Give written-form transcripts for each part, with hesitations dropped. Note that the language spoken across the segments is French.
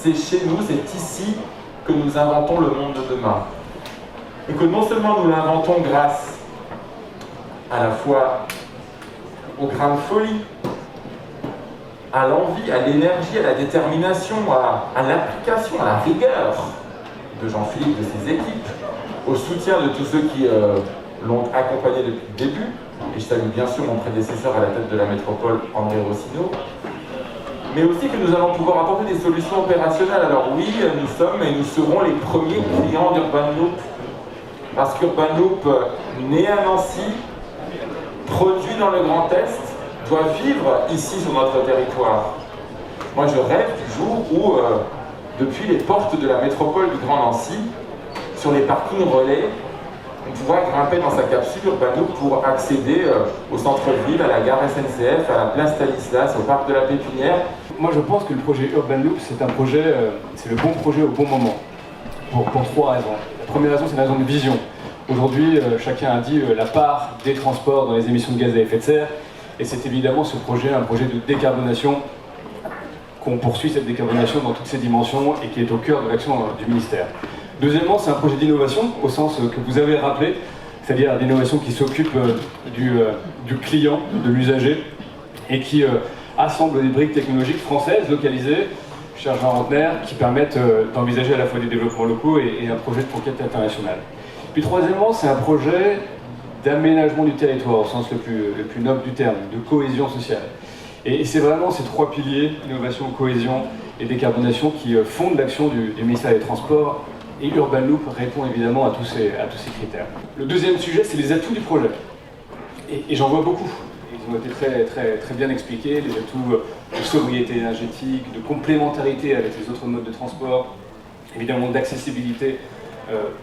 c'est chez nous, c'est ici que nous inventons le monde de demain. Et que non seulement nous l'inventons grâce à la fois au grain de folie, à l'envie, à l'énergie, à la détermination, à l'application, à la rigueur de Jean-Philippe, de ses équipes, au soutien de tous ceux qui l'ont accompagné depuis le début, et je salue bien sûr mon prédécesseur à la tête de la métropole, André Rossino, mais aussi que nous allons pouvoir apporter des solutions opérationnelles. Alors oui, nous sommes et nous serons les premiers clients d'Urban Loop, parce qu'Urban Loop, né à Nancy, produit dans le Grand Est, doit vivre ici sur notre territoire. Moi je rêve du jour où, depuis les portes de la métropole du Grand Nancy, sur les parkings relais, on pourra grimper dans sa capsule Urban Loop pour accéder au centre-ville, à la gare SNCF, à la place Stanislas, au parc de la Pépinière. Moi je pense que le projet Urban Loop, c'est un projet, c'est le bon projet au bon moment, pour trois raisons. La première raison, c'est une raison de vision. Aujourd'hui, chacun a dit la part des transports dans les émissions de gaz à effet de serre, et c'est évidemment ce projet, un projet de décarbonation, qu'on poursuit cette décarbonation dans toutes ses dimensions et qui est au cœur de l'action du ministère. Deuxièmement, c'est un projet d'innovation, au sens que vous avez rappelé, c'est-à-dire d'innovation qui s'occupe du client, de l'usager, et qui assemble des briques technologiques françaises, localisées, cher Jean Rantner, qui permettent d'envisager à la fois des développements locaux et un projet de conquête internationale. Puis troisièmement, c'est un projet d'aménagement du territoire, au sens le plus noble du terme, de cohésion sociale. Et c'est vraiment ces trois piliers, innovation, cohésion et décarbonation, qui fondent l'action du ministère des Transports, et Urban Loop répond évidemment à tous ces critères. Le deuxième sujet, c'est les atouts du projet. Et j'en vois beaucoup. Ils ont été très bien expliqués, les atouts de sobriété énergétique, de complémentarité avec les autres modes de transport, évidemment d'accessibilité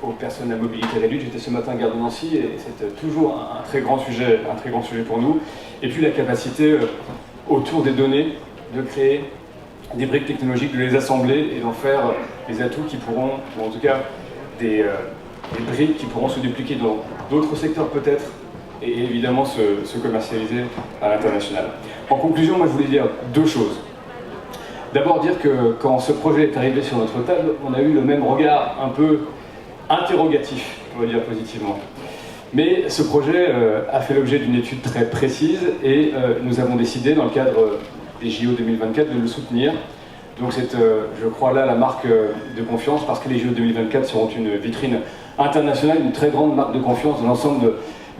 aux personnes à mobilité réduite. J'étais ce matin à Gare de Nancy et c'est toujours un très grand sujet pour nous. Et puis la capacité autour des données de créer des briques technologiques, de les assembler et d'en faire des atouts qui pourront, ou en tout cas des briques qui pourront se dupliquer dans d'autres secteurs peut-être, et évidemment se commercialiser à l'international. En conclusion, moi je voulais dire deux choses. D'abord dire que quand ce projet est arrivé sur notre table, on a eu le même regard un peu interrogatif, on va dire positivement. Mais ce projet a fait l'objet d'une étude très précise et nous avons décidé, dans le cadre des JO 2024, de le soutenir. Donc c'est, je crois, là la marque de confiance, parce que les JO 2024 seront une vitrine internationale, une très grande marque de confiance de l'ensemble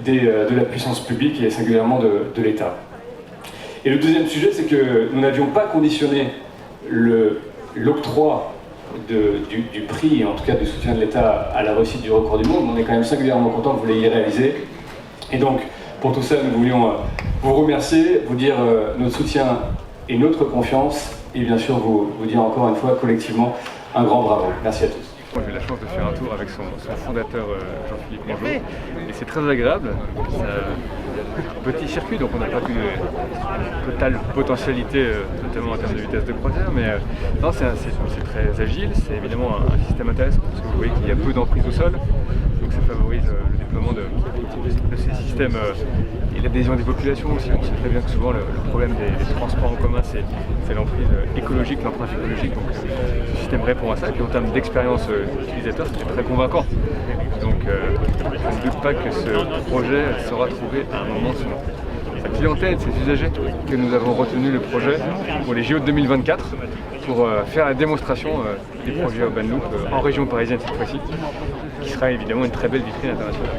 de la puissance publique et singulièrement de l'État. Et le deuxième sujet, c'est que nous n'avions pas conditionné l'octroi du prix, en tout cas du soutien de l'État à la réussite du record du monde. On est quand même singulièrement content que vous l'ayez réalisé. Et donc, pour tout ça, nous voulions vous remercier, vous dire notre soutien et notre confiance, et bien sûr vous dire encore une fois collectivement un grand bravo. Merci à tous. Moi j'ai eu la chance de faire un tour avec son fondateur Jean-Philippe Mongeau, et c'est très agréable. C'est un petit circuit, donc on n'a pas une totale potentialité, notamment en termes de vitesse de croisière, mais non, c'est très agile, c'est évidemment un système intéressant, parce que vous voyez qu'il y a peu d'emprise au sol, donc ça favorise le déploiement de ces systèmes et l'adhésion des populations aussi. On sait très bien que souvent le problème des transports en commun, c'est l'emprise écologique, l'empreinte écologique, donc ce système répond à ça, et puis en termes d'expérience utilisateur, c'est très convaincant. Donc je ne doute pas que ce projet saura trouver à un moment sa clientèle, ses usagers, que nous avons retenu le projet pour les JO de 2024 pour faire la démonstration des projets Urban Loop en région parisienne cette fois-ci, qui sera évidemment une très belle vitrine internationale.